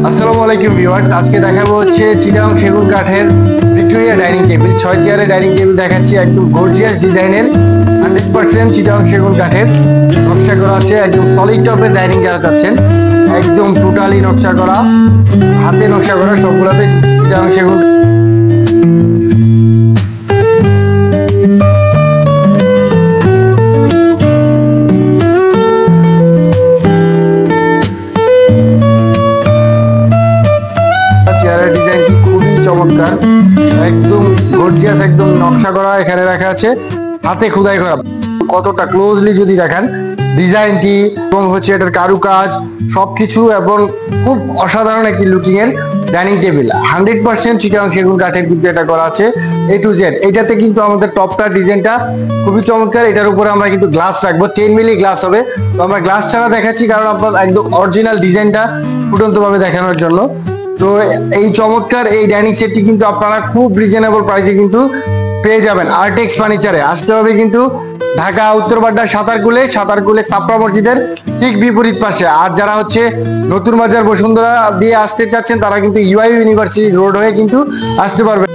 আসসালামু আলাইকুম ভিউয়ার্স, আজকে দেখাবো হচ্ছে চিটাগং সেগুন কাঠের ভিক্টোরিয়া ডাইনিং টেবিল। 6 চেয়ারের ডাইনিং টেবিল দেখাচ্ছি, একদম গর্জিয়াস ডিজাইনের 100% চিটাগং সেগুন কাঠের নকশা করা আছে। একদম সলিড টপের ডাইনিং যারা চাচ্ছেন, একদম টোটালি নকশা করা, হাতে নকশা করা, সবগুলোতে চিটাগং সেগুন। চেয়ারের ডিজাইনটি খুবই চমৎকার, একদম গর্জিয়াস, একদম নকশা করা এখানে রাখা আছে, হাতে খোদাই করা। কতটা ক্লোজলি যদি দেখেন ডিজাইনটি এবং হচ্ছে এটার কারুকাজ সবকিছু, এবং খুব অসাধারণ একটি লুকিং এর ডাইনিং টেবিল। 100% চিটাগং সেগুন কাঠের কিন্তু এটা করা আছে A to Z। এটাতে কিন্তু আমাদের টপটার ডিজাইনটা খুবই চমৎকার। এটার উপরে আমরা কিন্তু গ্লাস রাখবো, 10 মিলি গ্লাস হবে। তো আমরা গ্লাস ছাড়া দেখাচ্ছি কারণ আপনার একদম অরিজিনাল ডিজাইনটা ফুটন্ত ভাবে দেখানোর জন্য। তো এই চমৎকার এই ডাইনিং সেটটি কিন্তু আপনারা খুব রিজনেবল প্রাইসে কিন্তু পেয়ে যাবেন আর্টেক্স ফার্নিচারে। আসতে হবে কিন্তু ঢাকা উত্তরবাড্ডা সাতারকুলে ছাপড়া মসজিদের ঠিক বিপরীত পাশে। আর যারা হচ্ছে নতুন বাজার বসুন্ধরা দিয়ে আসতে চাচ্ছেন তারা কিন্তু ইউআই ইউনিভার্সিটি রোড হয়ে কিন্তু আসতে পারবেন।